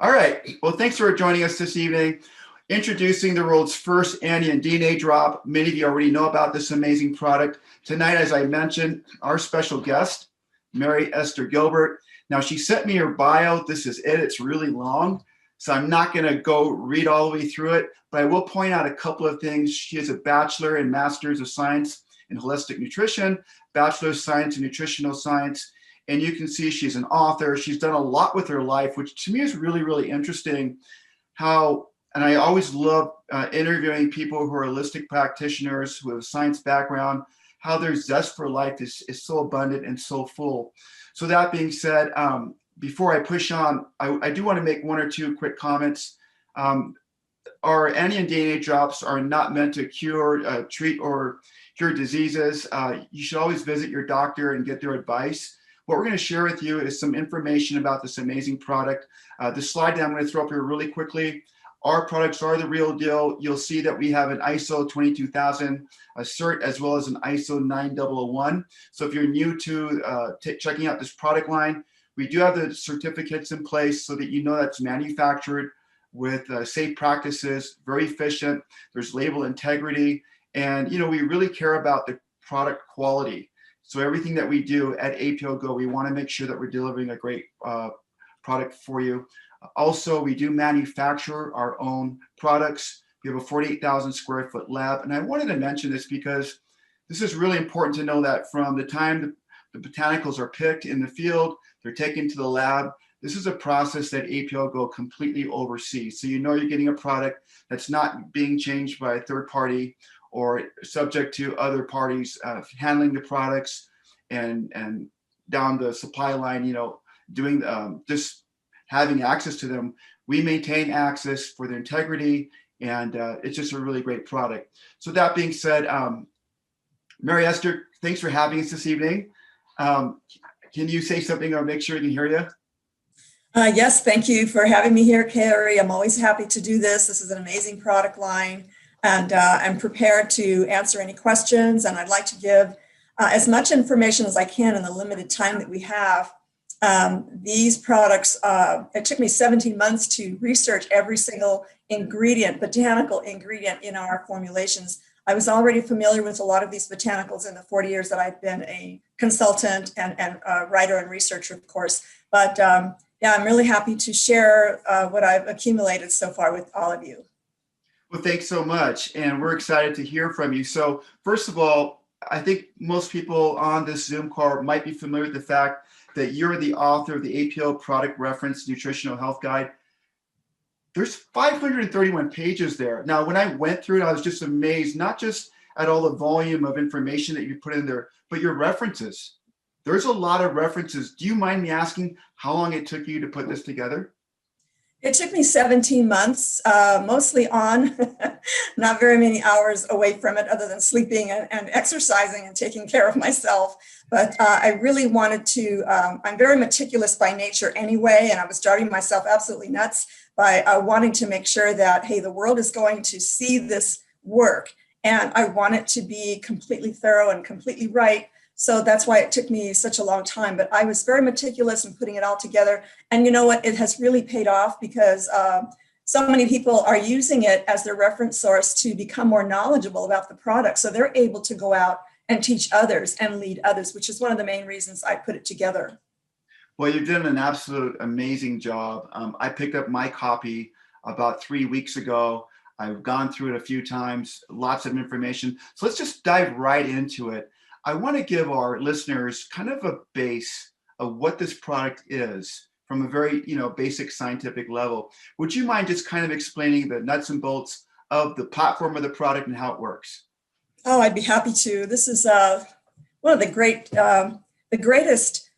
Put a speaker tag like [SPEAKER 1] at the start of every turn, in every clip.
[SPEAKER 1] All right. Well, thanks for joining us this evening. Introducing the world's first Anion DNA drop. Many of you already know about this amazing product. Tonight, as I mentioned, our special guest, Mary Esther Gilbert. Now, she sent me her bio. This is it. It's really long, so I'm not going to go read all the way through it, but I will point out a couple of things. She has a Bachelor and Master's of Science in Holistic Nutrition, Bachelor of Science in Nutritional Science, and you can see she's an author. She's done a lot with her life, which to me is really, really interesting. And I always love interviewing people who are holistic practitioners who have a science background, how their zest for life is so abundant and so full. So that being said, before I push on, I do want to make one or two quick comments. Our Anion DNA drops are not meant to cure, treat, or cure diseases. You should always visit your doctor and get their advice. What we're going to share with you is some information about this amazing product. The slide that I'm going to throw up here really quickly. Our products are the real deal. You'll see that we have an ISO 22000 cert as well as an ISO 9001. So if you're new to checking out this product line, we do have the certificates in place so that you know that's manufactured with safe practices, very efficient. There's label integrity, and we really care about the product quality. So everything that we do at APO Go, we want to make sure that we're delivering a great product for you. Also, we do manufacture our own products. We have a 48,000 square foot lab. And I wanted to mention this because this is really important to know that from the time the botanicals are picked in the field, they're taken to the lab. This is a process that APO Go completely oversees. So you're getting a product that's not being changed by a third party or subject to other parties handling the products and down the supply line, doing just having access to them. We maintain access for their integrity, and it's just a really great product. So that being said, Mary Esther, thanks for having us this evening. Can you say something or make sure we can hear you?
[SPEAKER 2] Yes, thank you for having me here, Kauri. I'm always happy to do this. This is an amazing product line, and I'm prepared to answer any questions, and I'd like to give as much information as I can in the limited time that we have. These products, it took me 17 months to research every single botanical ingredient in our formulations. I was already familiar with a lot of these botanicals in the 40 years that I've been a consultant and writer and researcher, of course. But yeah, I'm really happy to share what I've accumulated so far with all of you.
[SPEAKER 1] Well, thanks so much. And we're excited to hear from you. So first of all, I think most people on this Zoom call might be familiar with the fact that you're the author of the APO Product Reference Nutritional Health Guide. There's 531 pages there. Now, when I went through it, I was just amazed, not just at all the volume of information that you put in there, but your references. There's a lot of references. Do you mind me asking how long it took you to put this together?
[SPEAKER 2] It took me 17 months, mostly on, not very many hours away from it other than sleeping and exercising and taking care of myself. But I really wanted to, I'm very meticulous by nature anyway, and I was driving myself absolutely nuts by wanting to make sure that, hey, the world is going to see this work, and I want it to be completely thorough and completely right. So that's why it took me such a long time. But I was very meticulous in putting it all together. And you know what? It has really paid off because so many people are using it as their reference source to become more knowledgeable about the product. So they're able to go out and teach others and lead others, which is one of the main reasons I put it together.
[SPEAKER 1] Well, you've done an absolute amazing job. I picked up my copy about 3 weeks ago. I've gone through it a few times, lots of information. So let's just dive right into it. I want to give our listeners kind of a base of what this product is from a very, basic scientific level. Would you mind just kind of explaining the nuts and bolts of the platform of the product and how it works?
[SPEAKER 2] Oh, I'd be happy to. This is one of the greatest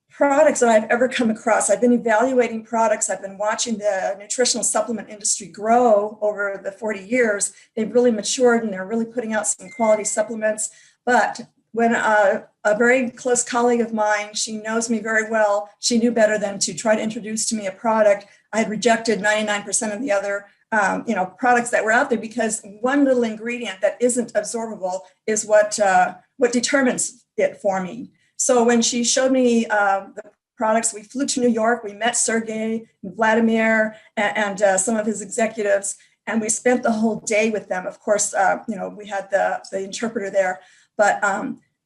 [SPEAKER 2] products that I've ever come across. I've been evaluating products. I've been watching the nutritional supplement industry grow over the 40 years. They've really matured and they're really putting out some quality supplements. But when a very close colleague of mine, she knows me very well, she knew better than to try to introduce to me a product. I had rejected 99% of the other products that were out there because one little ingredient that isn't absorbable is what determines it for me. So when she showed me the products. We flew to New York. We met Sergey and Vladimir and some of his executives, and we spent the whole day with them. Of course, we had the interpreter there. But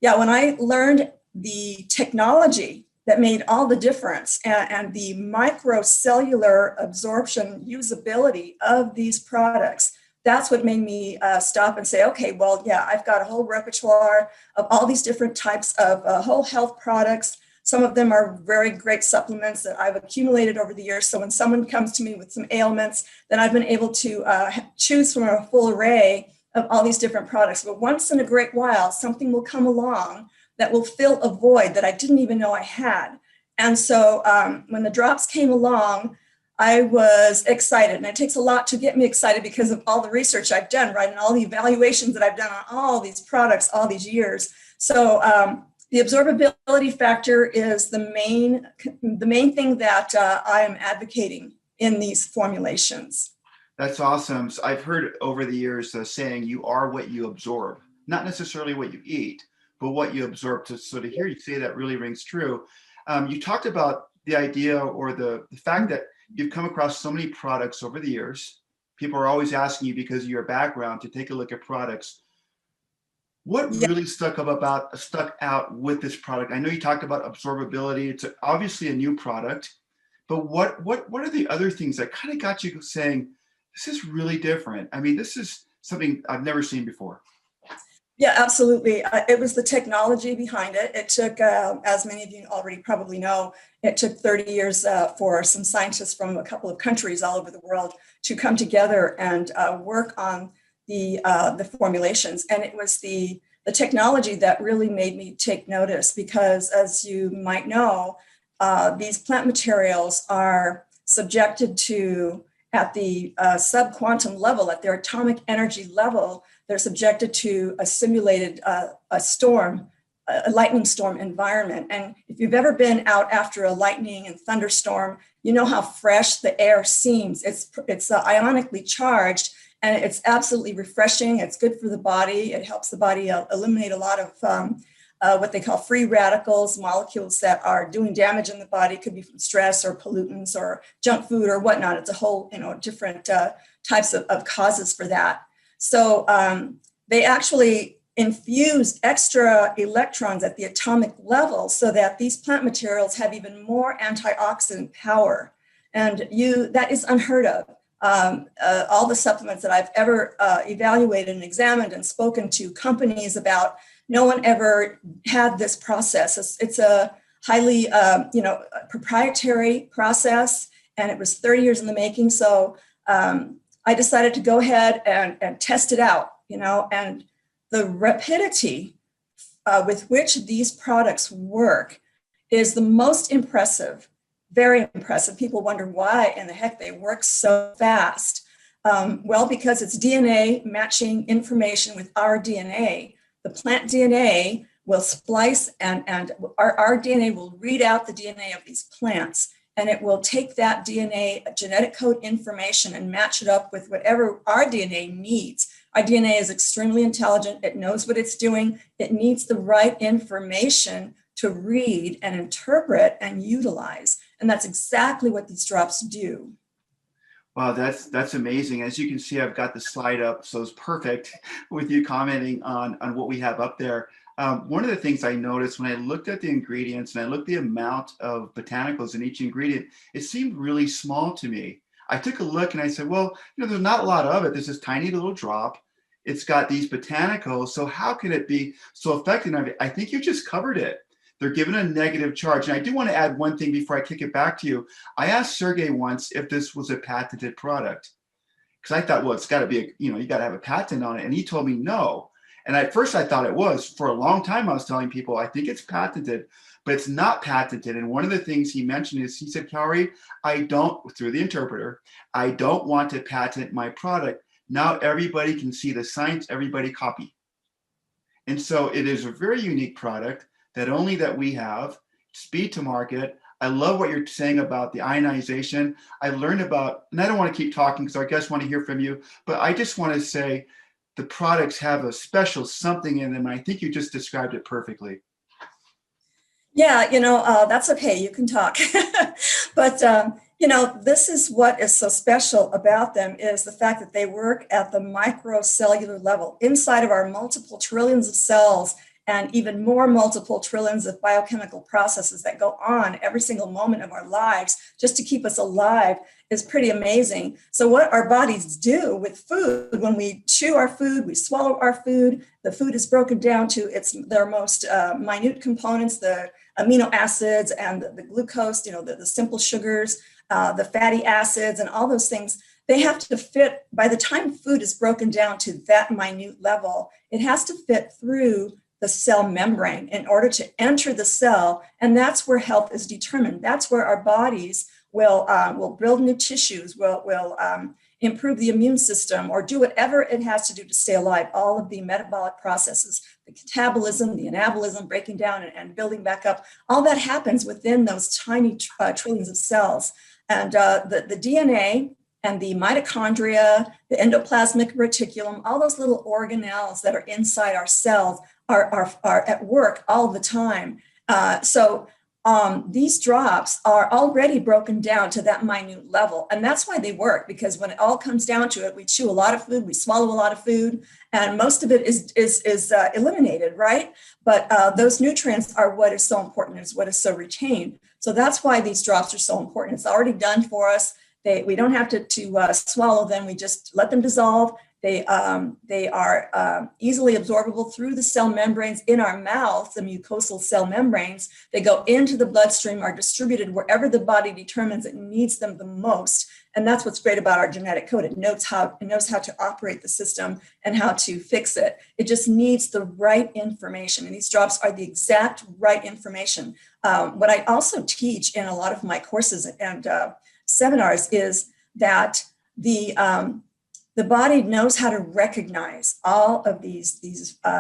[SPEAKER 2] yeah, when I learned the technology that made all the difference and the microcellular absorption usability of these products, that's what made me stop and say, okay, well, yeah, I've got a whole repertoire of all these different types of whole health products. Some of them are very great supplements that I've accumulated over the years. So when someone comes to me with some ailments, then I've been able to choose from a full array of all these different products. But once in a great while, something will come along that will fill a void that I didn't even know I had. And so when the drops came along, I was excited. And it takes a lot to get me excited because of all the research I've done, right? And all the evaluations that I've done on all these products all these years. So the absorbability factor is the main thing that I am advocating in these formulations.
[SPEAKER 1] That's awesome. So I've heard over the years saying you are what you absorb, not necessarily what you eat, but what you absorb. So to hear you say that really rings true. You talked about the idea or the fact that you've come across so many products over the years. People are always asking you because of your background to take a look at products. What really stuck out with this product? I know you talked about absorbability. It's obviously a new product, but what are the other things that kind of got you saying, this is really different? I mean, this is something I've never seen before.
[SPEAKER 2] Yeah, absolutely. It was the technology behind it. It took, as many of you already probably know, it took 30 years for some scientists from a couple of countries all over the world to come together and work on the formulations. And it was the technology that really made me take notice because, as you might know, these plant materials are subjected to, at the subquantum level, at their atomic energy level, they're subjected to a simulated a lightning storm environment. And if you've ever been out after a lightning and thunderstorm, you know how fresh the air seems. It's ionically charged, and it's absolutely refreshing. It's good for the body. It helps the body eliminate a lot of what they call free radicals, molecules that are doing damage in the body. It could be from stress or pollutants or junk food or whatnot. It's a whole, different types of causes for that. So they actually infuse extra electrons at the atomic level so that these plant materials have even more antioxidant power. And that is unheard of. All the supplements that I've ever evaluated and examined and spoken to companies about, no one ever had this process. It's a highly, proprietary process, and it was 30 years in the making. So I decided to go ahead and test it out, and the rapidity with which these products work is the most impressive, very impressive. People wonder why in the heck they work so fast. Well, because it's DNA matching information with our DNA. The plant DNA will splice and our DNA will read out the DNA of these plants, and it will take that DNA genetic code information and match it up with whatever our DNA needs. Our DNA is extremely intelligent. It knows what it's doing. It needs the right information to read and interpret and utilize. And that's exactly what these drops do.
[SPEAKER 1] Wow, that's amazing. As you can see, I've got the slide up, so it's perfect with you commenting on what we have up there. One of the things I noticed when I looked at the ingredients and I looked at the amount of botanicals in each ingredient, it seemed really small to me. I took a look and I said, well, there's not a lot of it. There's this tiny little drop. It's got these botanicals. So how can it be so effective? I think you just covered it. They're given a negative charge. And I do want to add one thing before I kick it back to you. I asked Sergey once if this was a patented product, because I thought, well, it's got to be, you got to have a patent on it. And he told me no. And at first I thought it was. For a long time, I was telling people, I think it's patented, but it's not patented. And one of the things he mentioned is, he said, Kauri, through the interpreter, I don't want to patent my product. Now everybody can see the science, everybody copy. And so it is a very unique product that we have, speed to market. I love what you're saying about the ionization. I learned about, and I don't want to keep talking because our guests want to hear from you, but I just want to say the products have a special something in them. I think you just described it perfectly.
[SPEAKER 2] Yeah, that's okay. You can talk. But, this is what is so special about them is the fact that they work at the microcellular level inside of our multiple trillions of cells and even more multiple trillions of biochemical processes that go on every single moment of our lives just to keep us alive is pretty amazing. So what our bodies do with food, when we chew our food, we swallow our food, the food is broken down to their most minute components, the amino acids and the glucose, the simple sugars, the fatty acids and all those things. They have to fit, by the time food is broken down to that minute level, it has to fit through the cell membrane in order to enter the cell. And that's where health is determined. That's where our bodies will build new tissues, will improve the immune system, or do whatever it has to do to stay alive. All of the metabolic processes, the catabolism, the anabolism, breaking down and building back up, all that happens within those tiny trillions of cells. And the DNA and the mitochondria, the endoplasmic reticulum, all those little organelles that are inside our cells are at work all the time. So these drops are already broken down to that minute level. And that's why they work, because when it all comes down to it, we chew a lot of food, we swallow a lot of food, and most of it is eliminated, right? But those nutrients are what is so important, is what is so retained. So that's why these drops are so important. It's already done for us. We don't have to swallow them. We just let them dissolve. They are easily absorbable through the cell membranes in our mouth, the mucosal cell membranes. They go into the bloodstream, are distributed wherever the body determines it needs them the most. And that's what's great about our genetic code. It knows how to operate the system and how to fix it. It just needs the right information. And these drops are the exact right information. What I also teach in a lot of my courses and seminars is that the body knows how to recognize all of these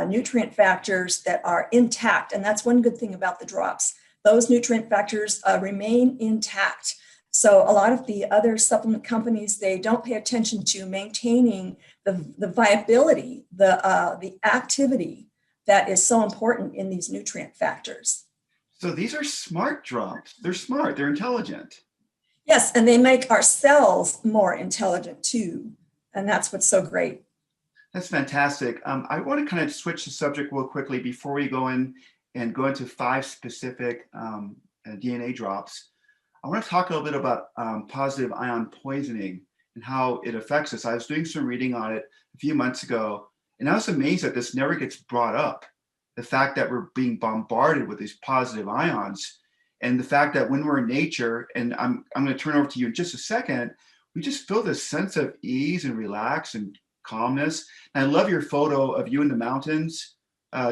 [SPEAKER 2] nutrient factors that are intact. And that's one good thing about the drops. Those nutrient factors remain intact. So a lot of the other supplement companies, they don't pay attention to maintaining the viability, the activity that is so important in these nutrient factors.
[SPEAKER 1] So these are smart drops. They're smart. They're intelligent.
[SPEAKER 2] Yes, and they make our cells more intelligent too. And that's what's so great.
[SPEAKER 1] That's fantastic. I want to kind of switch the subject real quickly before we go into 5 specific DNA drops. I want to talk a little bit about positive ion poisoning and how it affects us. I was doing some reading on it a few months ago, and I was amazed that this never gets brought up. The fact that we're being bombarded with these positive ions, and the fact that when we're in nature, and I'm going to turn over to you in just a second, we just feel this sense of ease and relax and calmness. And I love your photo of you in the mountains,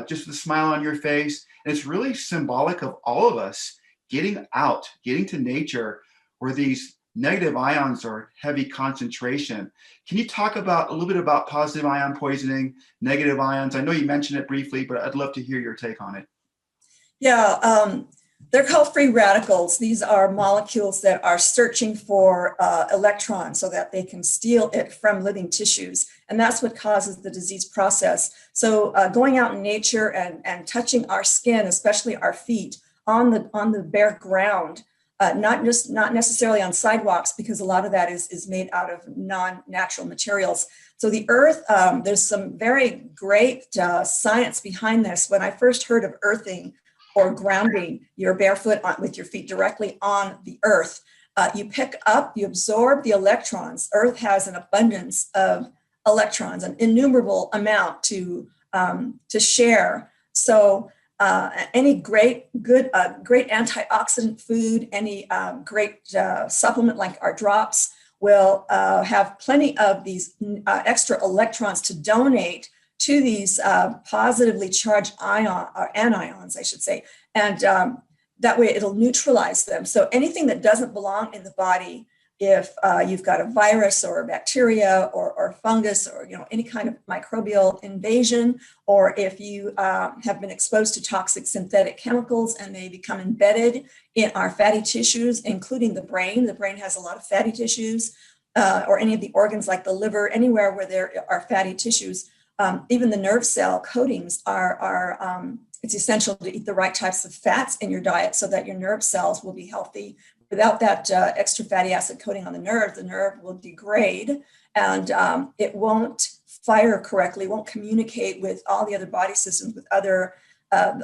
[SPEAKER 1] just with a smile on your face. And it's really symbolic of all of us getting out, getting to nature where these negative ions are heavy concentration. Can you talk a little bit about positive ion poisoning, negative ions? I know you mentioned it briefly, but I'd love to hear your take on it.
[SPEAKER 2] Yeah, they're called free radicals. These are molecules that are searching for electrons so that they can steal it from living tissues. And that's what causes the disease process. So going out in nature and touching our skin, especially our feet, on the bare ground, not necessarily on sidewalks, because a lot of that is made out of non-natural materials. So the earth, there's some very great science behind this. When I first heard of earthing, or grounding your barefoot with your feet directly on the earth, you absorb the electrons. Earth has an abundance of electrons, an innumerable amount to share. So any great antioxidant food, any great supplement like our drops will have plenty of these extra electrons to donate to these positively charged anions, I should say. And that way it'll neutralize them. So anything that doesn't belong in the body, if you've got a virus or a bacteria or fungus or any kind of microbial invasion, or if you have been exposed to toxic synthetic chemicals and they become embedded in our fatty tissues, including the brain has a lot of fatty tissues, or any of the organs like the liver, anywhere where there are fatty tissues. Even the nerve cell coatings are it's essential to eat the right types of fats in your diet so that your nerve cells will be healthy. Without that extra fatty acid coating on the nerve will degrade, and it won't fire correctly, won't communicate with all the other body systems, with other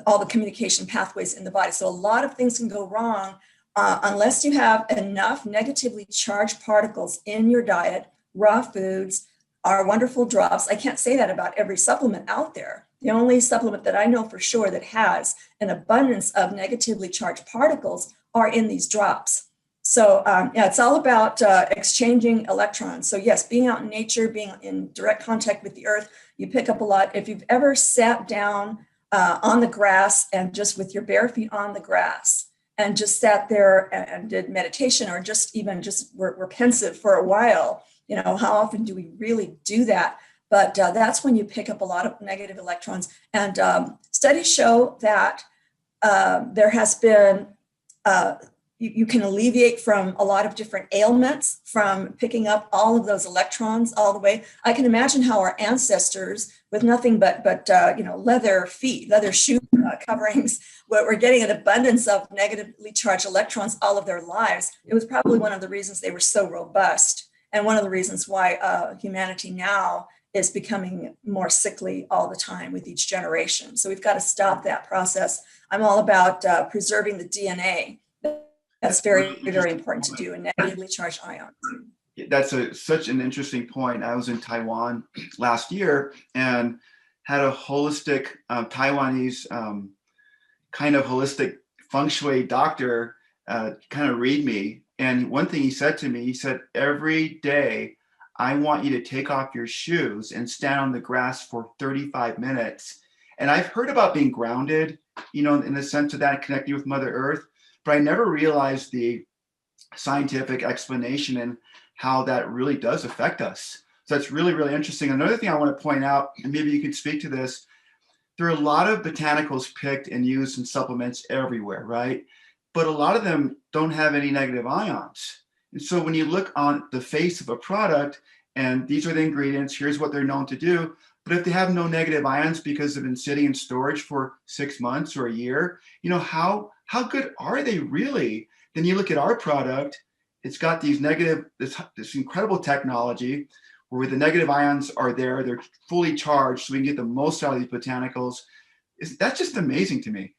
[SPEAKER 2] all the communication pathways in the body. So a lot of things can go wrong unless you have enough negatively charged particles in your diet. Raw foods are wonderful drops. I can't say that about every supplement out there. The only supplement that I know for sure that has an abundance of negatively charged particles are in these drops. So yeah, it's all about exchanging electrons. So yes, being out in nature, being in direct contact with the earth, you pick up a lot. If you've ever sat down on the grass and just with your bare feet on the grass and just sat there and did meditation, or just were pensive for a while, you know, how often do we really do that? But that's when you pick up a lot of negative electrons. And studies show that there has been, you can alleviate from a lot of different ailments from picking up all of those electrons all the way. I can imagine how our ancestors, with nothing but you know, leather feet, leather shoe coverings, were getting an abundance of negatively charged electrons all of their lives. It was probably one of the reasons they were so robust, and one of the reasons why humanity now is becoming more sickly all the time with each generation. So we've got to stop that process. I'm all about preserving the DNA. That's very, very important to do, and negatively charged ions.
[SPEAKER 1] That's such an interesting point. I was in Taiwan last year and had a holistic Taiwanese kind of holistic feng shui doctor kind of read me. And one thing he said to me, he said, every day, I want you to take off your shoes and stand on the grass for 35 minutes. And I've heard about being grounded, you know, in the sense of that, connecting with Mother Earth, but I never realized the scientific explanation and how that really does affect us. So that's really, really interesting. Another thing I want to point out, and maybe you could speak to this, there are a lot of botanicals picked and used in supplements everywhere, right? But a lot of them don't have any negative ions. And so when you look on the face of a product, and these are the ingredients, here's what they're known to do, but if they have no negative ions because they've been sitting in storage for 6 months or a year, you know, how good are they really? Then you look at our product, it's got these this incredible technology where the negative ions are there, they're fully charged, so we can get the most out of these botanicals. That's just amazing to me.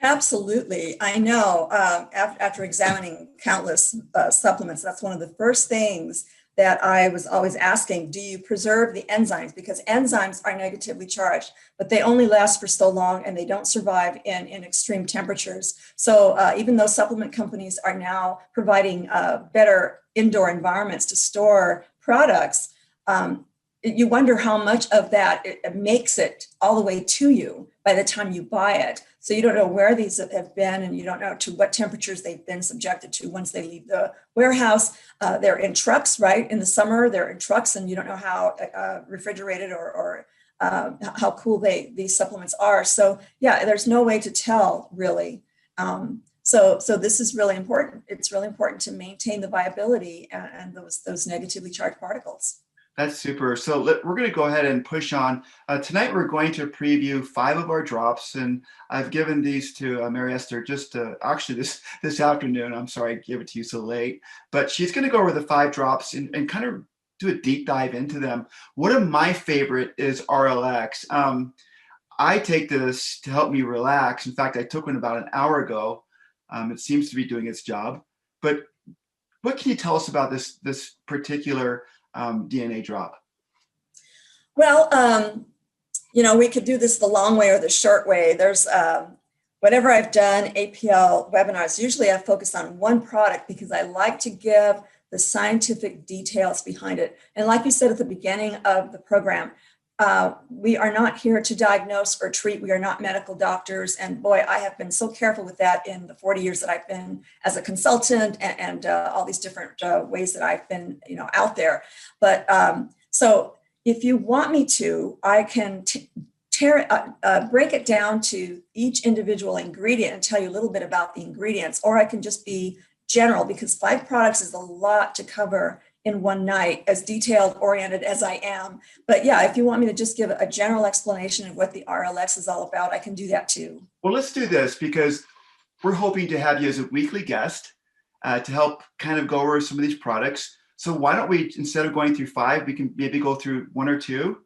[SPEAKER 2] Absolutely. I know after examining countless supplements, that's one of the first things that I was always asking, do you preserve the enzymes? Because enzymes are negatively charged, but they only last for so long and they don't survive in extreme temperatures. So even though supplement companies are now providing better indoor environments to store products, you wonder how much of that it makes it all the way to you by the time you buy it. So you don't know where these have been, and you don't know to what temperatures they've been subjected to once they leave the warehouse. They're in trucks, right? In the summer, they're in trucks, and you don't know how refrigerated or how cool these supplements are. So yeah, there's no way to tell really. So this is really important. It's really important to maintain the viability and those negatively charged particles.
[SPEAKER 1] That's super. So we're going to go ahead and push on. Tonight, we're going to preview 5 of our drops, and I've given these to Mary Esther just actually this afternoon. I'm sorry I gave it to you so late, but she's going to go over the 5 drops and kind of do a deep dive into them. One of my favorite is RLX. I take this to help me relax. In fact, I took one about an hour ago. It seems to be doing its job. But what can you tell us about this particular DNA drop?
[SPEAKER 2] Well, you know, we could do this the long way or the short way. There's whenever I've done APL webinars, usually I focus on one product because I like to give the scientific details behind it. And like you said at the beginning of the program, we are not here to diagnose or treat. We are not medical doctors. And boy, I have been so careful with that in the 40 years that I've been as a consultant and all these different ways that I've been, you know, out there. But so if you want me to, I can break it down to each individual ingredient and tell you a little bit about the ingredients, or I can just be general, because 5 products is a lot to cover in one night, as detailed oriented as I am. But yeah, if you want me to just give a general explanation of what the RLX is all about, I can do that too.
[SPEAKER 1] Well, let's do this because we're hoping to have you as a weekly guest to help kind of go over some of these products. So why don't we, instead of going through 5, we can maybe go through 1 or 2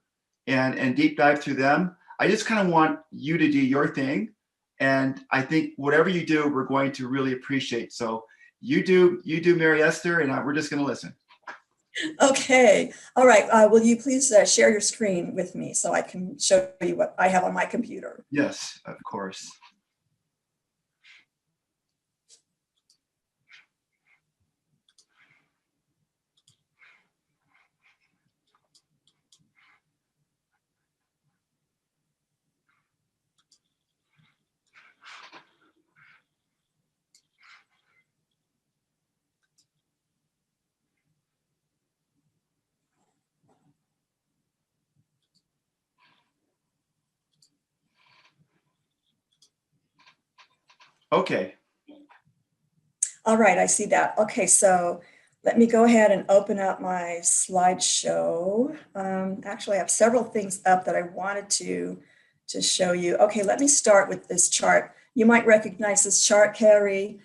[SPEAKER 1] and deep dive through them. I just kind of want you to do your thing. And I think whatever you do, we're going to really appreciate. So you do, Mary Esther, and we're just going to listen.
[SPEAKER 2] Okay. All right. Will you please share your screen with me so I can show you what I have on my computer?
[SPEAKER 1] Yes, of course. Okay.
[SPEAKER 2] All right, I see that. Okay, so let me go ahead and open up my slideshow. Actually, I have several things up that I wanted to show you. Okay, let me start with this chart. You might recognize this chart, Kauri.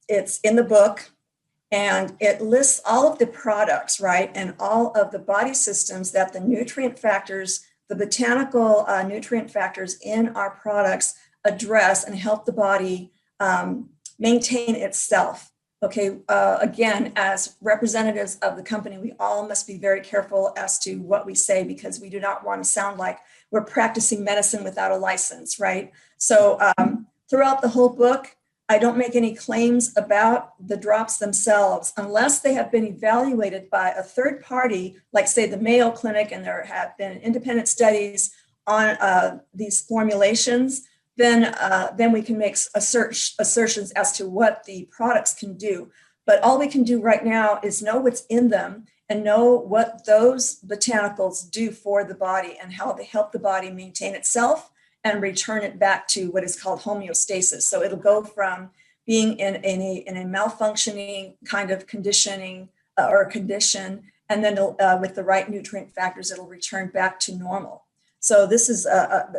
[SPEAKER 2] It's in the book, and it lists all of the products, right, and all of the body systems that the nutrient factors, the botanical nutrient factors in our products address and help the body maintain itself. Okay, again, as representatives of the company, we all must be very careful as to what we say because we do not want to sound like we're practicing medicine without a license, right? So throughout the whole book, I don't make any claims about the drops themselves unless they have been evaluated by a third party, like say the Mayo Clinic, and there have been independent studies on these formulations. Then we can make assertions as to what the products can do. But all we can do right now is know what's in them and know what those botanicals do for the body and how they help the body maintain itself and return it back to what is called homeostasis. So it'll go from being in a malfunctioning kind of conditioning or condition, and then with the right nutrient factors, it'll return back to normal. So this is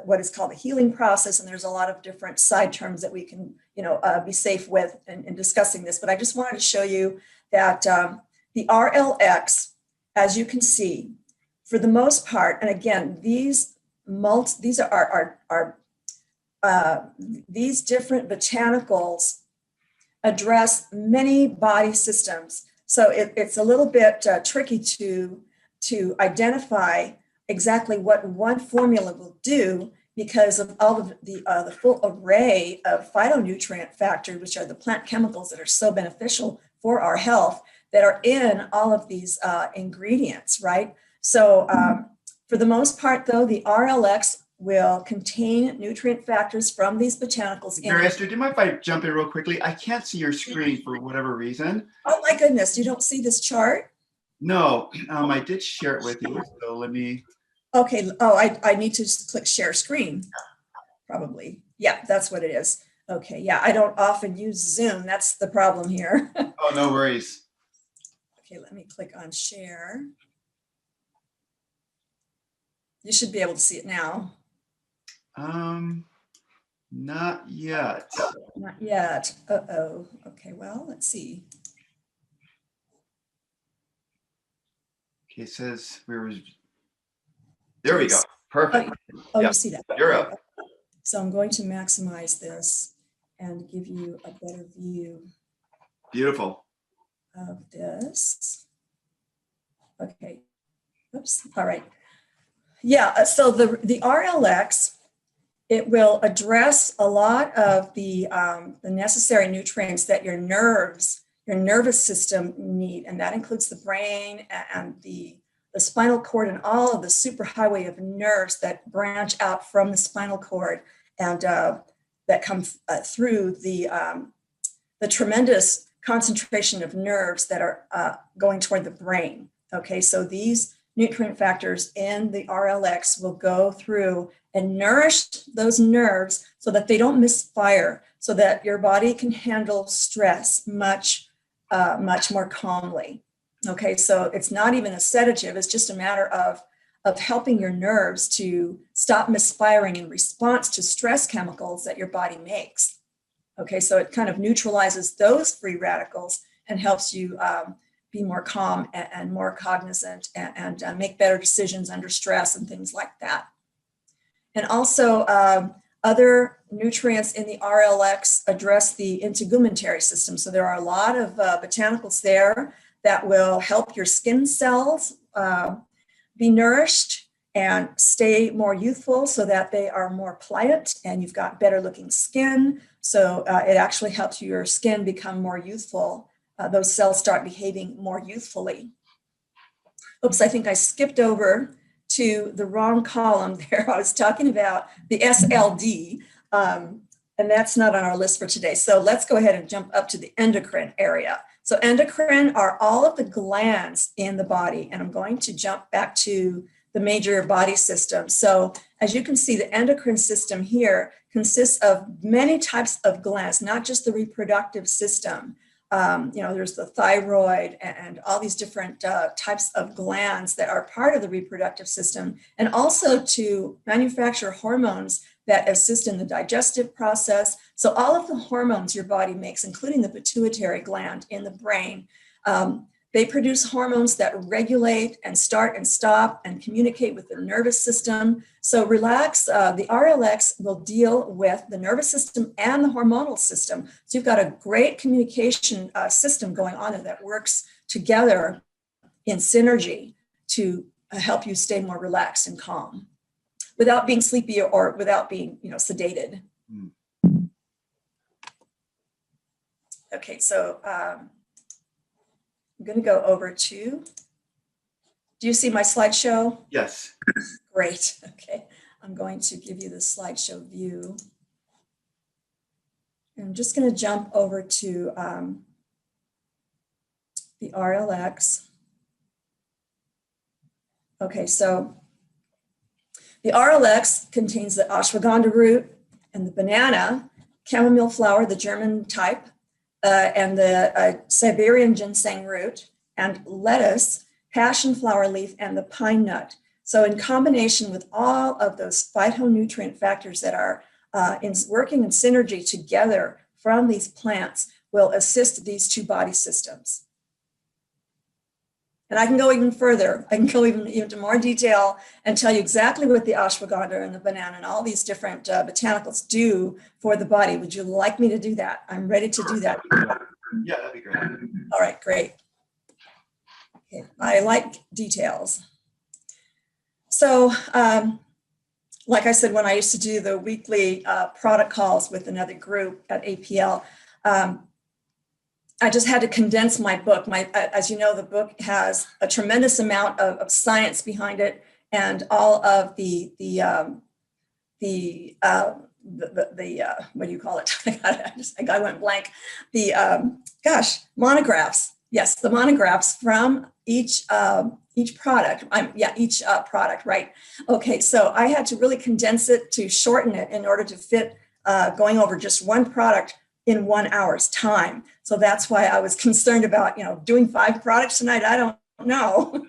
[SPEAKER 2] what is called a healing process, and there's a lot of different side terms that we can, be safe with in discussing this. But I just wanted to show you that the RLX, as you can see, for the most part, and again, these are these different botanicals address many body systems. So it's a little bit tricky to identify exactly what one formula will do because of all of the full array of phytonutrient factors, which are the plant chemicals that are so beneficial for our health, that are in all of these ingredients, right? So for the most part, though, the RLX will contain nutrient factors from these botanicals.
[SPEAKER 1] Mary Esther, do you mind if I jump in real quickly? I can't see your screen for whatever reason.
[SPEAKER 2] Oh my goodness, you don't see this chart?
[SPEAKER 1] No, I did share it with you, so let me.
[SPEAKER 2] Okay, I need to just click share screen, probably. Yeah, that's what it is. Okay, yeah, I don't often use Zoom. That's the problem here.
[SPEAKER 1] Oh, no worries.
[SPEAKER 2] Okay, let me click on share. You should be able to see it now.
[SPEAKER 1] Not yet.
[SPEAKER 2] Not yet. Uh-oh. Okay, well, let's see.
[SPEAKER 1] Okay, it says there we go. Perfect.
[SPEAKER 2] Oh,
[SPEAKER 1] Yep.
[SPEAKER 2] you see that.
[SPEAKER 1] You're up.
[SPEAKER 2] So I'm going to maximize this and give you a better view.
[SPEAKER 1] Beautiful.
[SPEAKER 2] Of this. Okay. Oops. All right. Yeah. So the RLX, it will address a lot of the necessary nutrients that your nervous system need, and that includes the brain and the spinal cord and all of the superhighway of nerves that branch out from the spinal cord and that come through the tremendous concentration of nerves that are going toward the brain. Okay, so these nutrient factors in the RLX will go through and nourish those nerves so that they don't misfire, so that your body can handle stress much more calmly. Okay, so it's not even a sedative, it's just a matter of helping your nerves to stop misfiring in response to stress chemicals that your body makes. Okay, so it kind of neutralizes those free radicals and helps you be more calm and more cognizant and make better decisions under stress and things like that. And also other nutrients in the RLX address the integumentary system. So there are a lot of botanicals there that will help your skin cells be nourished and stay more youthful so that they are more pliant and you've got better looking skin. So it actually helps your skin become more youthful. Those cells start behaving more youthfully. Oops, I think I skipped over to the wrong column there. I was talking about the SLD, and that's not on our list for today. So let's go ahead and jump up to the endocrine area. So endocrine are all of the glands in the body, and I'm going to jump back to the major body systems. So as you can see, the endocrine system here consists of many types of glands, not just the reproductive system. There's the thyroid and all these different types of glands that are part of the reproductive system, and also to manufacture hormones that assist in the digestive process. So all of the hormones your body makes, including the pituitary gland in the brain, they produce hormones that regulate and start and stop and communicate with the nervous system. So relax, the RLX will deal with the nervous system and the hormonal system. So you've got a great communication system going on there that works together in synergy to help you stay more relaxed and calm without being sleepy or without being, sedated. Okay, so I'm going to go over to, do you see my slideshow?
[SPEAKER 1] Yes.
[SPEAKER 2] Great. Okay. I'm going to give you the slideshow view. And I'm just going to jump over to the RLX. Okay, so the RLX contains the ashwagandha root and the banana, chamomile flower, the German type, and the Siberian ginseng root, and lettuce, passion flower leaf, and the pine nut. So in combination with all of those phytonutrient factors that are working in synergy together from these plants will assist these two body systems. And I can go even further. I can go even into more detail and tell you exactly what the ashwagandha and the banana and all these different botanicals do for the body. Would you like me to do that? I'm ready to do that.
[SPEAKER 1] Yeah, that'd be great.
[SPEAKER 2] All right, great. Okay. I like details. So, like I said, when I used to do the weekly product calls with another group at APL, I just had to condense my book. As you know, the book has a tremendous amount of science behind it, and all of the what do you call it? I went blank. The monographs. Yes, the monographs from each product. Each product. Right. Okay. So I had to really condense it to shorten it in order to fit going over just one product in 1 hour's time. So that's why I was concerned about, doing 5 products tonight. I don't know.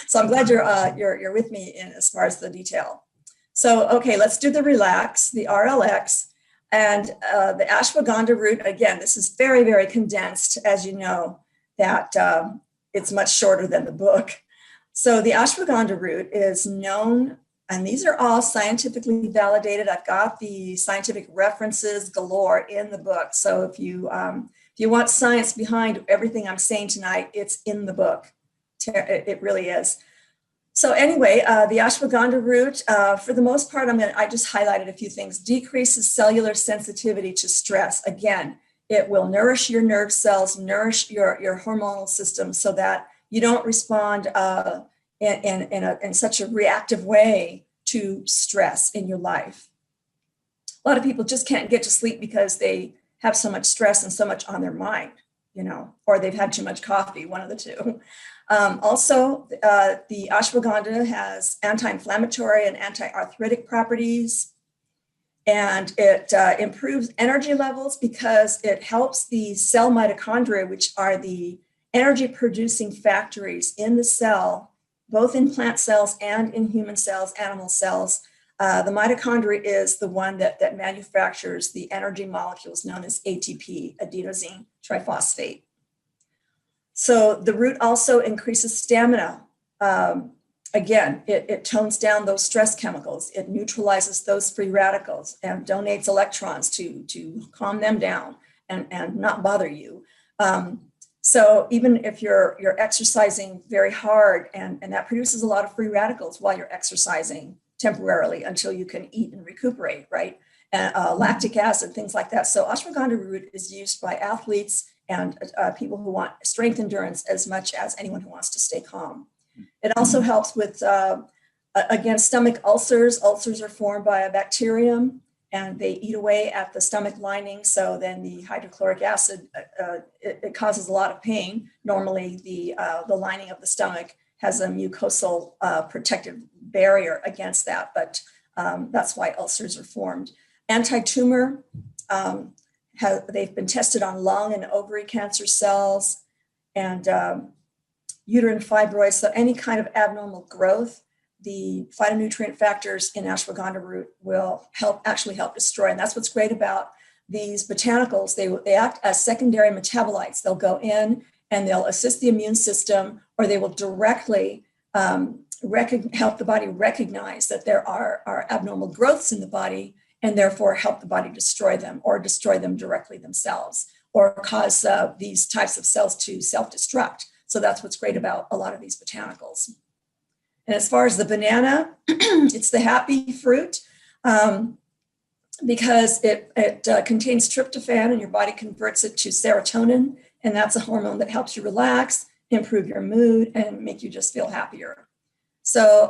[SPEAKER 2] So I'm glad you're with me in as far as the detail. So, okay, let's do the relax, the RLX, and the ashwagandha root. Again, this is very, very condensed, as you know, that it's much shorter than the book. So the ashwagandha root is known, and these are all scientifically validated. I've got the scientific references galore in the book. So if you want science behind everything I'm saying tonight, it's in the book. It really is. So anyway, the ashwagandha root, for the most part, I just highlighted a few things. Decreases cellular sensitivity to stress. Again, it will nourish your nerve cells, nourish your hormonal system so that you don't respond in such a reactive way to stress in your life. A lot of people just can't get to sleep because they have so much stress and so much on their mind, or they've had too much coffee, one of the two. Also, the ashwagandha has anti-inflammatory and anti-arthritic properties, and it improves energy levels because it helps the cell mitochondria, which are the energy producing factories in the cell, both in plant cells and in human cells, animal cells. The mitochondria is the one that manufactures the energy molecules known as ATP, adenosine triphosphate. So the root also increases stamina. Again, it tones down those stress chemicals. It neutralizes those free radicals and donates electrons to calm them down and not bother you. So even if you're exercising very hard and that produces a lot of free radicals while you're exercising temporarily until you can eat and recuperate, right? And lactic acid, things like that. So ashwagandha root is used by athletes and people who want strength endurance as much as anyone who wants to stay calm. It also helps with, again, stomach ulcers. Ulcers are formed by a bacterium and they eat away at the stomach lining. So then the hydrochloric acid, it causes a lot of pain. Normally the lining of the stomach has a mucosal protective barrier against that, but that's why ulcers are formed. Anti-tumor, they've been tested on lung and ovary cancer cells and uterine fibroids, so any kind of abnormal growth. The phytonutrient factors in ashwagandha root will actually help destroy. And that's what's great about these botanicals. They act as secondary metabolites. They'll go in and they'll assist the immune system, or they will directly help the body recognize that there are abnormal growths in the body and therefore help the body destroy them or destroy them directly themselves or cause these types of cells to self-destruct. So that's what's great about a lot of these botanicals. And as far as the banana, it's the happy fruit because it contains tryptophan and your body converts it to serotonin. And that's a hormone that helps you relax, improve your mood, and make you just feel happier. So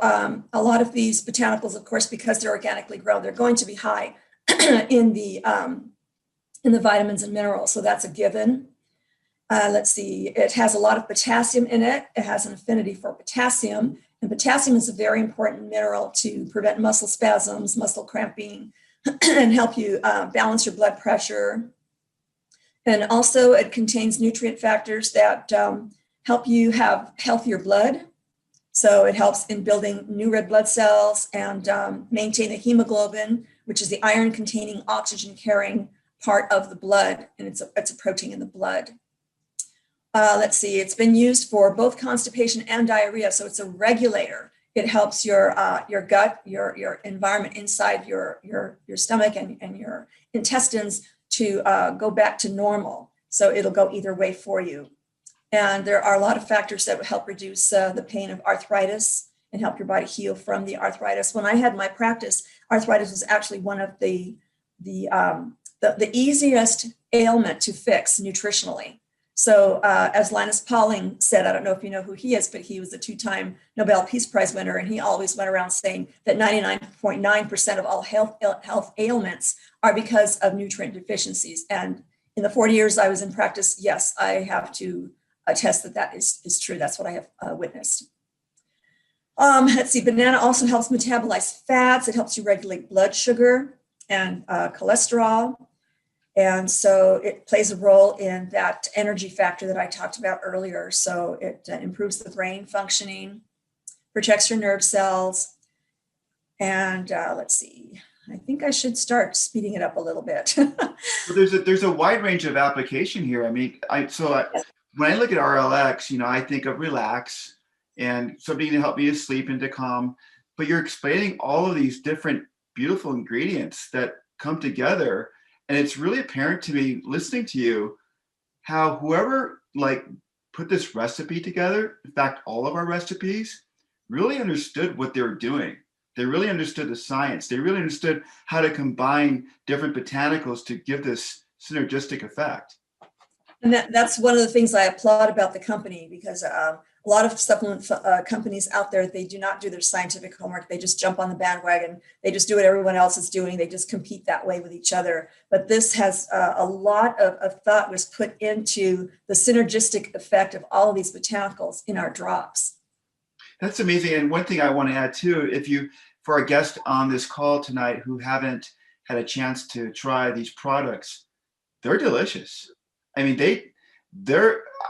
[SPEAKER 2] a lot of these botanicals, of course, because they're organically grown, they're going to be high in the vitamins and minerals. So that's a given. Let's see, it has a lot of potassium in it. It has an affinity for potassium. And potassium is a very important mineral to prevent muscle spasms, muscle cramping, and help you balance your blood pressure. And also it contains nutrient factors that help you have healthier blood. So it helps in building new red blood cells and maintain the hemoglobin, which is the iron-containing, oxygen-carrying part of the blood. And it's a protein in the blood. Let's see, it's been used for both constipation and diarrhea. So it's a regulator. It helps your gut, your environment inside your stomach and your intestines to go back to normal. So it'll go either way for you. And there are a lot of factors that would help reduce the pain of arthritis and help your body heal from the arthritis. When I had my practice, arthritis was actually one of the easiest ailment to fix nutritionally. So as Linus Pauling said, I don't know if you know who he is, but he was a 2-time Nobel Peace Prize winner. And he always went around saying that 99.9% of all health ailments are because of nutrient deficiencies. And in the 40 years I was in practice, yes, I have to attest that is true. That's what I have witnessed. Let's see, banana also helps metabolize fats. It helps you regulate blood sugar and cholesterol. And so it plays a role in that energy factor that I talked about earlier. So it improves the brain functioning, protects your nerve cells. And let's see, I think I should start speeding it up a little bit.
[SPEAKER 1] Well, there's a wide range of application here. I mean, when I look at RLX, I think of relax and something to help me to sleep and to calm. But you're explaining all of these different beautiful ingredients that come together. And it's really apparent to me listening to you how whoever put this recipe together, in fact, all of our recipes, really understood what they were doing. They really understood the science. They really understood how to combine different botanicals to give this synergistic effect.
[SPEAKER 2] And that's one of the things I applaud about the company, because a lot of supplement companies out there, they do not do their scientific homework. They just jump on the bandwagon. They just do what everyone else is doing. They just compete that way with each other. But this has a lot of thought was put into the synergistic effect of all of these botanicals in our drops.
[SPEAKER 1] That's amazing. And one thing I want to add too, for our guests on this call tonight who haven't had a chance to try these products, they're delicious. I mean,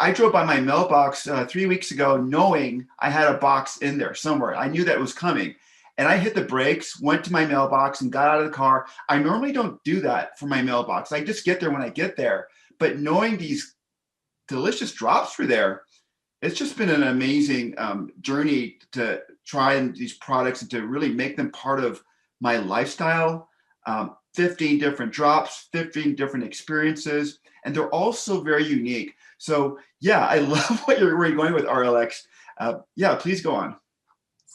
[SPEAKER 1] I drove by my mailbox 3 weeks ago knowing I had a box in there somewhere. I knew that was coming. And I hit the brakes, went to my mailbox and got out of the car. I normally don't do that for my mailbox. I just get there when I get there. But knowing these delicious drops were there, it's just been an amazing journey to try these products and to really make them part of my lifestyle. 15 different drops, 15 different experiences, and they're all so very unique. So yeah, I love where you're going with RLX. Yeah, please go on.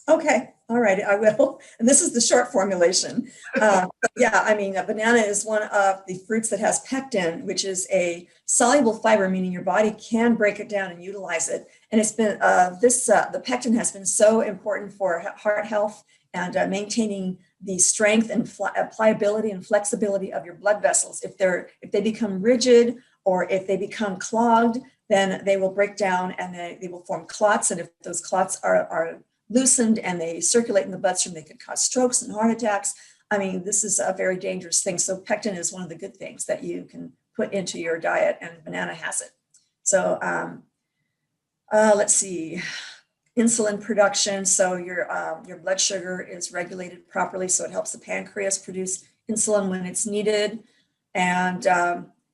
[SPEAKER 2] Okay. All right, I will. And this is the short formulation. Yeah, I mean, a banana is one of the fruits that has pectin, which is a soluble fiber, meaning your body can break it down and utilize it. And it's been the pectin has been so important for heart health and maintaining the strength and pliability and flexibility of your blood vessels. If they become rigid or if they become clogged, then they will break down and they will form clots. And if those clots are loosened and they circulate in the bloodstream, they could cause strokes and heart attacks. I mean, this is a very dangerous thing. So pectin is one of the good things that you can put into your diet, and banana has it. So let's see, insulin production. So your blood sugar is regulated properly. So it helps the pancreas produce insulin when it's needed. And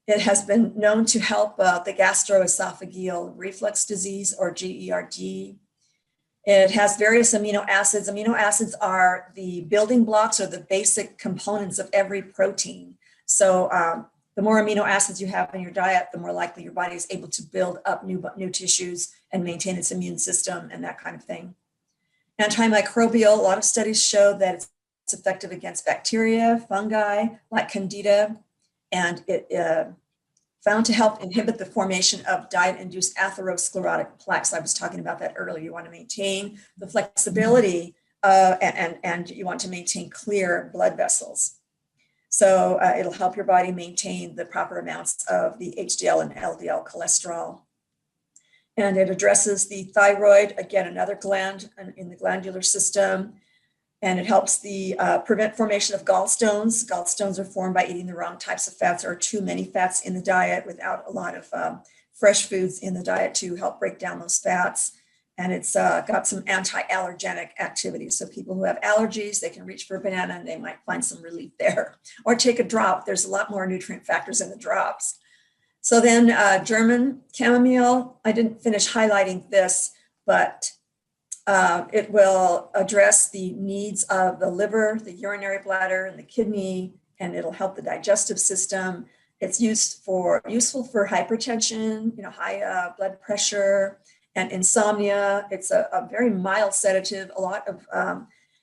[SPEAKER 2] it has been known to help the gastroesophageal reflux disease, or GERD. It has various amino acids. Amino acids are the building blocks or the basic components of every protein. So the more amino acids you have in your diet, the more likely your body is able to build up new tissues and maintain its immune system and that kind of thing. Antimicrobial, a lot of studies show that it's effective against bacteria, fungi like Candida, and it found to help inhibit the formation of diet-induced atherosclerotic plaques. I was talking about that earlier. You want to maintain the flexibility and you want to maintain clear blood vessels. So it'll help your body maintain the proper amounts of the HDL and LDL cholesterol. And it addresses the thyroid, again, another gland in the glandular system. And it helps the prevent formation of gallstones. Gallstones are formed by eating the wrong types of fats or too many fats in the diet without a lot of fresh foods in the diet to help break down those fats. And it's got some anti-allergenic activities. So people who have allergies, they can reach for a banana and they might find some relief there. Or take a drop. There's a lot more nutrient factors in the drops. So then German chamomile, I didn't finish highlighting this, but it will address the needs of the liver, the urinary bladder, and the kidney, and it'll help the digestive system. It's useful for hypertension, high blood pressure, and insomnia. It's a very mild sedative. A lot of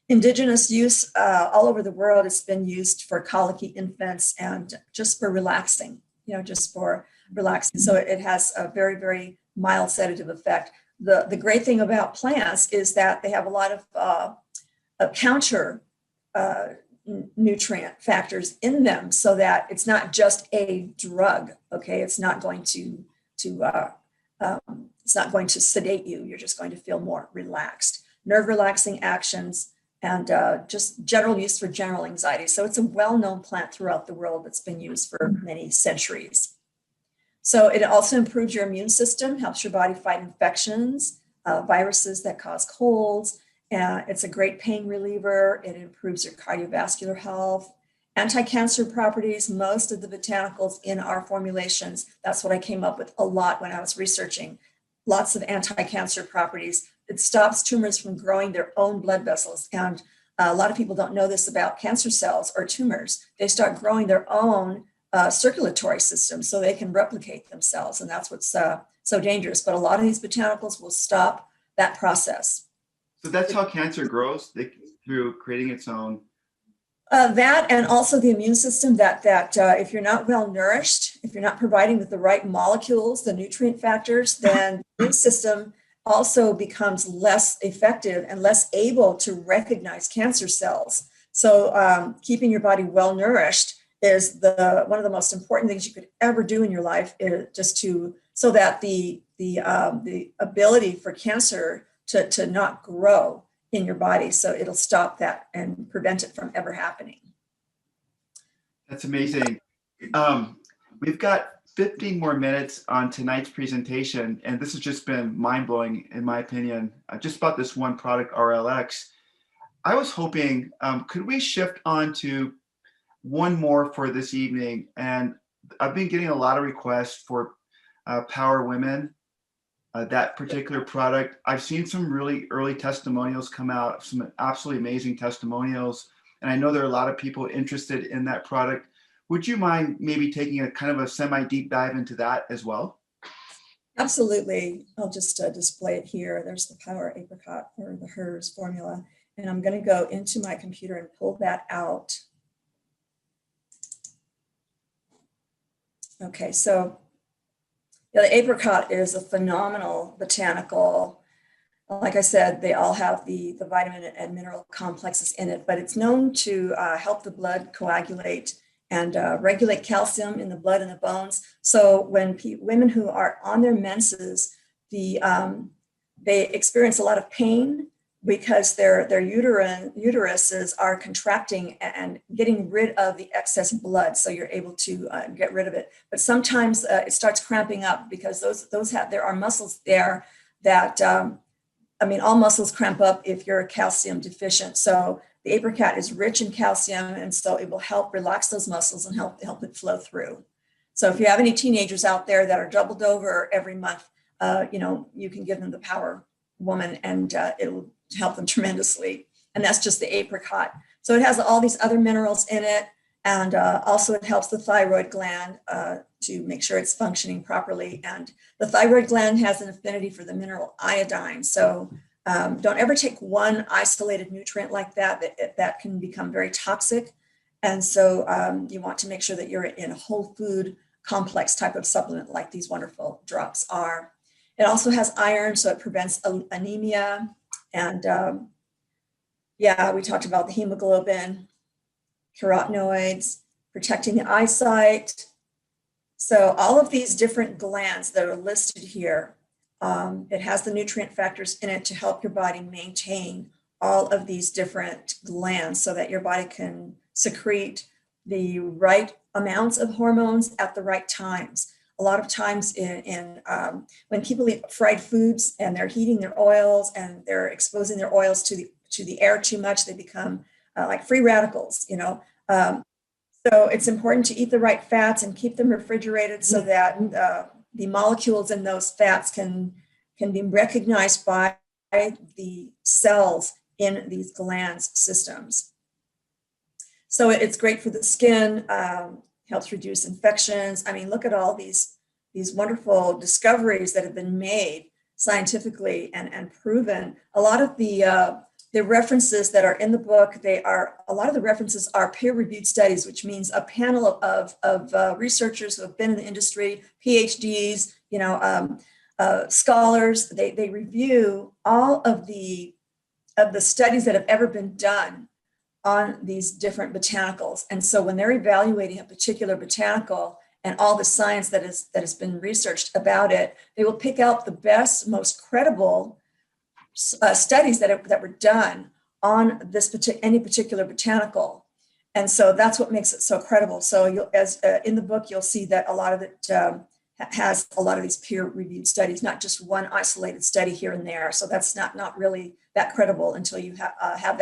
[SPEAKER 2] indigenous use all over the world. It's been used for colicky infants and just for relaxing, just for relaxing. So it has a very, very mild sedative effect. The great thing about plants is that they have a lot of counter nutrient factors in them, so that it's not just a drug. Okay, it's not going to sedate you. You're just going to feel more relaxed. Nerve relaxing actions and just general use for general anxiety. So it's a well-known plant throughout the world that's been used for many centuries. So it also improves your immune system, helps your body fight infections, viruses that cause colds. It's a great pain reliever. It improves your cardiovascular health. Anti-cancer properties, most of the botanicals in our formulations, that's what I came up with a lot when I was researching. Lots of anti-cancer properties. It stops tumors from growing their own blood vessels. And a lot of people don't know this about cancer cells or tumors. They start growing their own circulatory system so they can replicate themselves. And that's what's so dangerous. But a lot of these botanicals will stop that process.
[SPEAKER 1] So that's how cancer grows, through creating its own.
[SPEAKER 2] That, and also the immune system, that if you're not well nourished, if you're not providing with the right molecules, the nutrient factors, then the immune system also becomes less effective and less able to recognize cancer cells. So keeping your body well nourished is one of the most important things you could ever do in your life, is just so that the ability for cancer to not grow in your body. So it'll stop that and prevent it from ever happening.
[SPEAKER 1] That's amazing. We've got 15 more minutes on tonight's presentation, and this has just been mind-blowing in my opinion, just about this one product, RLX. I was hoping, could we shift on to one more for this evening? And I've been getting a lot of requests for Power Women, that particular product. I've seen some really early testimonials come out, some absolutely amazing testimonials. And I know there are a lot of people interested in that product. Would you mind maybe taking a kind of a semi-deep dive into that as well?
[SPEAKER 2] Absolutely. I'll just display it here. There's the Power Apricot or the HERS formula. And I'm going to go into my computer and pull that out. Okay, so the apricot is a phenomenal botanical. Like I said, they all have the vitamin and mineral complexes in it, but it's known to help the blood coagulate and regulate calcium in the blood and the bones. So when women who are on their menses, they experience a lot of pain because their uteruses are contracting and getting rid of the excess blood. So you're able to get rid of it. But sometimes it starts cramping up because there are muscles there that, all muscles cramp up if you're calcium deficient. So the apricot is rich in calcium, and so it will help relax those muscles and help it flow through. So if you have any teenagers out there that are doubled over every month, you can give them the Power Woman, and it'll help them tremendously. And that's just the apricot. So it has all these other minerals in it, and also it helps the thyroid gland to make sure it's functioning properly. And the thyroid gland has an affinity for the mineral iodine. So don't ever take one isolated nutrient like that can become very toxic. And so you want to make sure that you're in a whole food complex type of supplement like these wonderful drops are. It also has iron, so it prevents anemia. And we talked about the hemoglobin, carotenoids, protecting the eyesight. So all of these different glands that are listed here, it has the nutrient factors in it to help your body maintain all of these different glands so that your body can secrete the right amounts of hormones at the right times. A lot of times when people eat fried foods and they're heating their oils and they're exposing their oils to the air too much, they become like free radicals, So it's important to eat the right fats and keep them refrigerated so that the molecules in those fats can be recognized by the cells in these glands systems. So it's great for the skin, helps reduce infections. Look at all these wonderful discoveries that have been made scientifically and proven. A lot of the references that are in the book, a lot of the references are peer-reviewed studies, which means a panel of researchers who have been in the industry, PhDs, scholars. They review all of the studies that have ever been done on these different botanicals. And so when they're evaluating a particular botanical and all the science that has been researched about it, they will pick out the best, most credible studies that were done on any particular botanical. And so that's what makes it so credible. So in the book, you'll see that a lot of it has a lot of these peer-reviewed studies, not just one isolated study here and there. So that's not really that credible until you have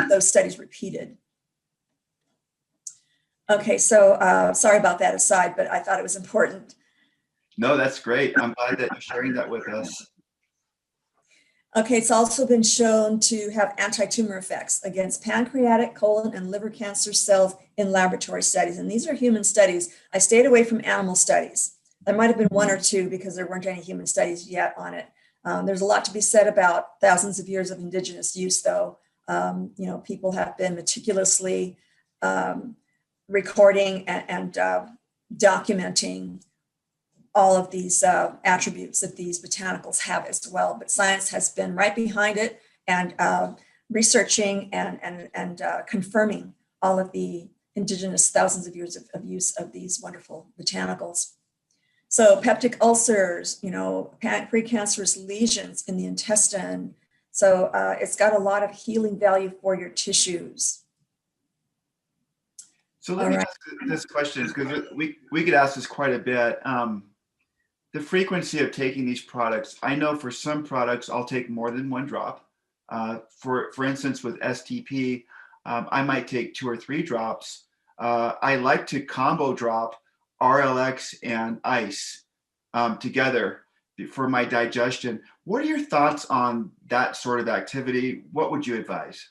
[SPEAKER 2] those studies repeated. Okay, so sorry about that aside, but I thought it was important.
[SPEAKER 1] No, that's great. I'm glad that you're sharing that with us.
[SPEAKER 2] Okay, it's also been shown to have anti-tumor effects against pancreatic, colon, and liver cancer cells in laboratory studies. And these are human studies. I stayed away from animal studies. There might have been one or two because there weren't any human studies yet on it. There's a lot to be said about thousands of years of indigenous use, though. People have been meticulously recording and documenting all of these attributes that these botanicals have as well. But science has been right behind it and researching and confirming all of the indigenous thousands of years of use of these wonderful botanicals. So peptic ulcers, precancerous lesions in the intestine. So it's got a lot of healing value for your tissues.
[SPEAKER 1] So let
[SPEAKER 2] All
[SPEAKER 1] me
[SPEAKER 2] right.
[SPEAKER 1] ask this question because we could ask this quite a bit. The frequency of taking these products, I know for some products, I'll take more than one drop. For instance, with STP, I might take 2 or 3 drops. I like to combo drop RLX and ice together for my digestion. What are your thoughts on that sort of activity? What would you advise?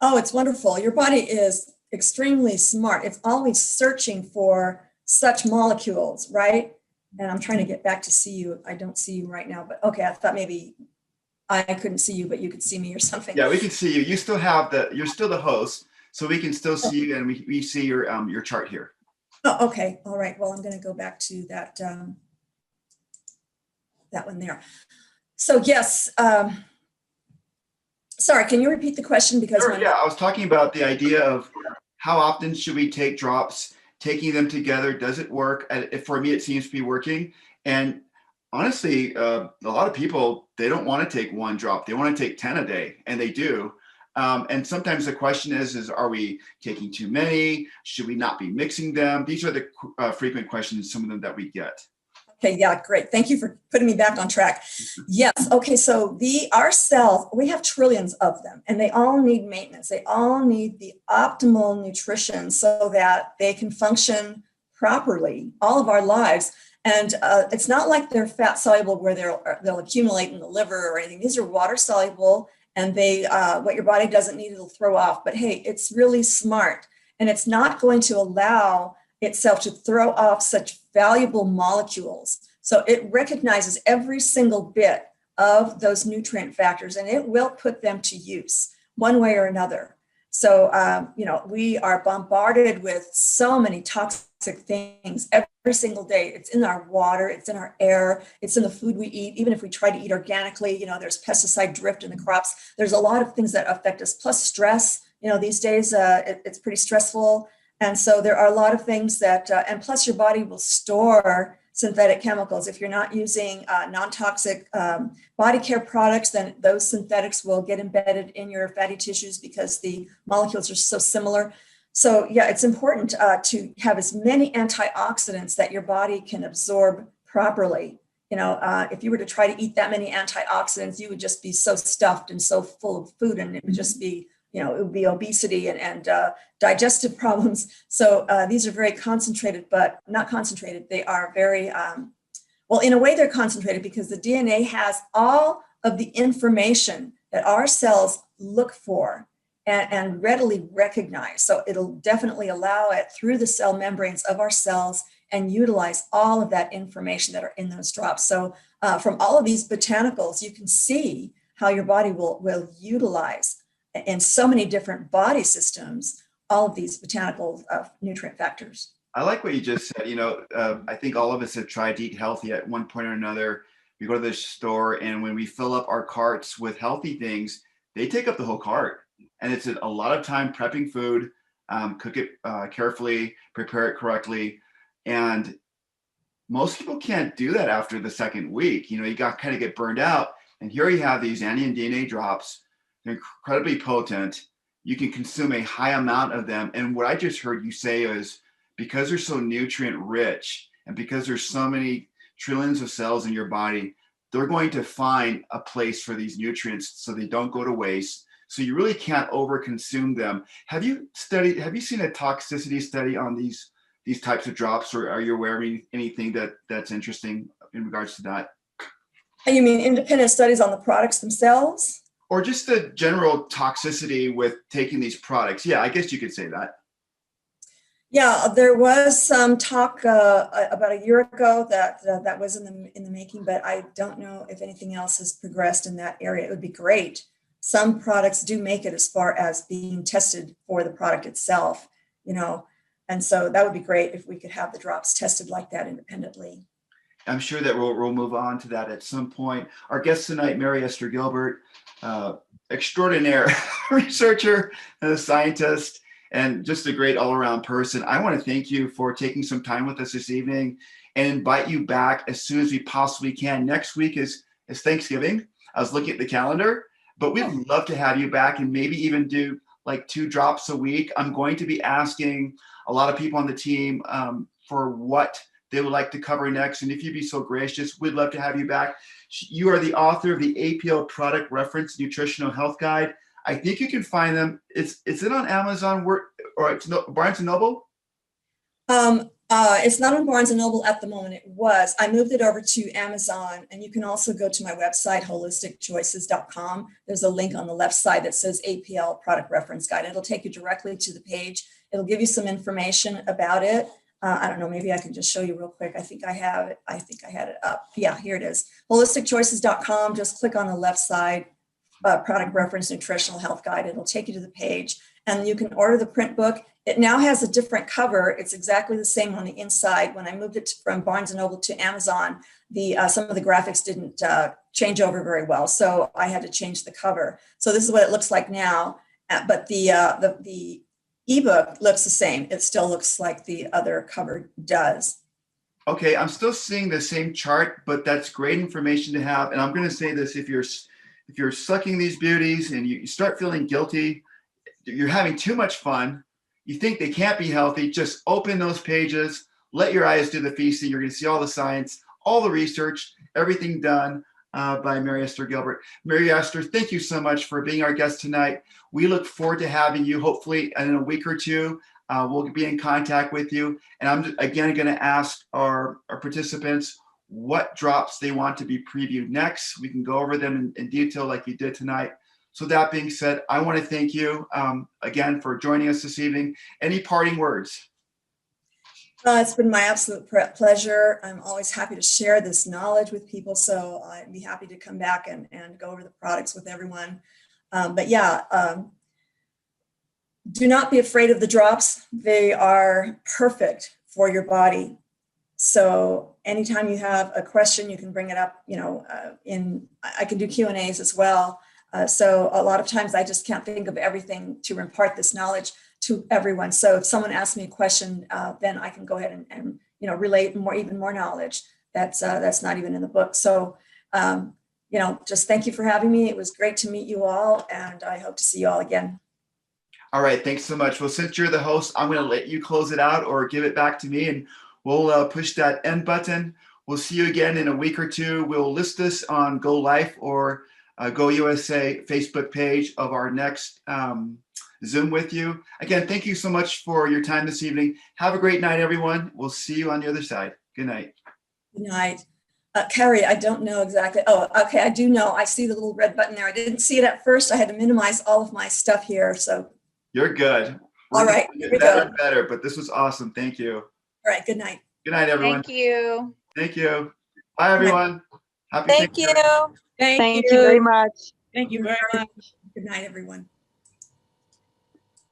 [SPEAKER 2] Oh, it's wonderful. Your body is extremely smart. It's always searching for such molecules, right? And I'm trying to get back to see you. I don't see you right now, but okay, I thought maybe I couldn't see you, but you could see me or something.
[SPEAKER 1] Yeah, we can see you. You still have you're still the host, so we can still see you, and we see your chart here.
[SPEAKER 2] Oh, okay. All right. Well, I'm going to go back to that that one there. So yes, sorry, can you repeat the question? Because
[SPEAKER 1] Sure, yeah, I was talking about the idea of how often should we take drops, taking them together, does it work? For me, it seems to be working. And honestly, a lot of people, they don't want to take one drop. They want to take 10 a day, and they do. And sometimes the question is, are we taking too many? Should we not be mixing them? These are the frequent questions, some of them that we get.
[SPEAKER 2] okay, yeah, great. Thank you for putting me back on track. Yes. Okay. So our cells, we have trillions of them, and they all need maintenance. They all need the optimal nutrition so that they can function properly all of our lives. And it's not like they're fat soluble where they'll accumulate in the liver or anything. These are water soluble, and they what your body doesn't need, it'll throw off. But hey, it's really smart, and it's not going to allow itself to throw off such valuable molecules. So it recognizes every single bit of those nutrient factors, and it will put them to use one way or another. So, we are bombarded with so many toxic things every single day. It's in our water, it's in our air, it's in the food we eat. Even if we try to eat organically, there's pesticide drift in the crops. There's a lot of things that affect us, plus stress. These days it's pretty stressful. And so there are a lot of things that, and plus your body will store synthetic chemicals. If you're not using non-toxic body care products, then those synthetics will get embedded in your fatty tissues because the molecules are so similar. So yeah, it's important to have as many antioxidants that your body can absorb properly. If you were to try to eat that many antioxidants, you would just be so stuffed and so full of food, and it would just be it would be obesity and digestive problems. So these are very concentrated, but not concentrated. They are very, well, in a way they're concentrated because the DNA has all of the information that our cells look for and readily recognize. So it'll definitely allow it through the cell membranes of our cells and utilize all of that information that are in those drops. So from all of these botanicals, you can see how your body will utilize in so many different body systems, all of these botanical nutrient factors.
[SPEAKER 1] I like what you just said. I think all of us have tried to eat healthy at one point or another. We go to the store, and when we fill up our carts with healthy things, they take up the whole cart. And it's a lot of time prepping food, cook it carefully, prepare it correctly. And most people can't do that after the second week. You kind of get burned out. And here you have these Anion DNA drops. They're incredibly potent. You can consume a high amount of them. And what I just heard you say is because they're so nutrient rich and because there's so many trillions of cells in your body, they're going to find a place for these nutrients so they don't go to waste. So you really can't overconsume them. Have you seen a toxicity study on these types of drops, or are you aware of anything that's interesting in regards to that?
[SPEAKER 2] You mean independent studies on the products themselves?
[SPEAKER 1] Or just the general toxicity with taking these products? Yeah, I guess you could say that.
[SPEAKER 2] Yeah, there was some talk about a year ago that was in the making, but I don't know if anything else has progressed in that area. It would be great. Some products do make it as far as being tested for the product itself, and so that would be great if we could have the drops tested like that independently.
[SPEAKER 1] I'm sure that we'll move on to that at some point. Our guest tonight, Mary Esther Gilbert, extraordinaire researcher, scientist, and just a great all-around person. I want to thank you for taking some time with us this evening and invite you back as soon as we possibly can. Next week is Thanksgiving. I was looking at the calendar, but we'd love to have you back and maybe even do like 2 drops a week. I'm going to be asking a lot of people on the team for what they would like to cover next. And if you'd be so gracious, we'd love to have you back. You are the author of the APL Product Reference Nutritional Health Guide. I think you can find them. Is it on Amazon or it's Barnes & Noble?
[SPEAKER 2] It's not on Barnes & Noble at the moment. It was. I moved it over to Amazon, and you can also go to my website, holisticchoices.com. There's a link on the left side that says APL Product Reference Guide. It'll take you directly to the page. It'll give you some information about it. I don't know, maybe I can just show you real quick. I think I have it. I think I had it up. Yeah, here it is. Holisticchoices.com. Just click on the left side, Product Reference Nutritional Health Guide. It'll take you to the page, and you can order the print book. It now has a different cover. It's exactly the same on the inside. When I moved it from Barnes & Noble to Amazon, some of the graphics didn't change over very well, so I had to change the cover. So this is what it looks like now, but the ebook looks the same. It still looks like the other cover does.
[SPEAKER 1] Okay, I'm still seeing the same chart, but that's great information to have. And I'm going to say this: if you're sucking these beauties and you start feeling guilty, you're having too much fun, you think they can't be healthy, just open those pages, let your eyes do the feasting. You're going to see all the science, all the research, everything done by Mary Esther Gilbert. Mary Esther, thank you so much for being our guest tonight. We look forward to having you. Hopefully in a week or two, we'll be in contact with you. And I'm again going to ask our participants what drops they want to be previewed next. We can go over them in detail like you did tonight. So that being said, I want to thank you again for joining us this evening. Any parting words?
[SPEAKER 2] It's been my absolute pleasure. I'm always happy to share this knowledge with people. So I'd be happy to come back and go over the products with everyone. But yeah, do not be afraid of the drops. They are perfect for your body. So anytime you have a question, you can bring it up, I can do Q&As as well. So a lot of times I just can't think of everything to impart this knowledge to everyone. So if someone asks me a question, then I can go ahead and relate even more knowledge that's not even in the book. So, just thank you for having me. It was great to meet you all, and I hope to see you all again.
[SPEAKER 1] All right. Thanks so much. Well, since you're the host, I'm going to let you close it out or give it back to me, and we'll push that end button. We'll see you again in a week or two. We'll list this on Go Life or Go USA Facebook page of our next Zoom with you. Again, thank you so much for your time this evening. Have a great night, everyone. We'll see you on the other side. Good night.
[SPEAKER 2] Good night. Kauri, I don't know exactly. Oh, okay. I do know. I see the little red button there. I didn't see it at first. I had to minimize all of my stuff here. So
[SPEAKER 1] you're good.
[SPEAKER 2] All right. Here we
[SPEAKER 1] better
[SPEAKER 2] go.
[SPEAKER 1] and better, but this was awesome. Thank you.
[SPEAKER 2] All right. Good night.
[SPEAKER 1] Good night, everyone.
[SPEAKER 3] Thank you.
[SPEAKER 1] Thank you. Bye, everyone. Happy
[SPEAKER 3] Thank
[SPEAKER 1] Thanksgiving.
[SPEAKER 3] you.
[SPEAKER 4] Thank
[SPEAKER 3] you very much.
[SPEAKER 4] Thank you very much.
[SPEAKER 2] Good night, everyone.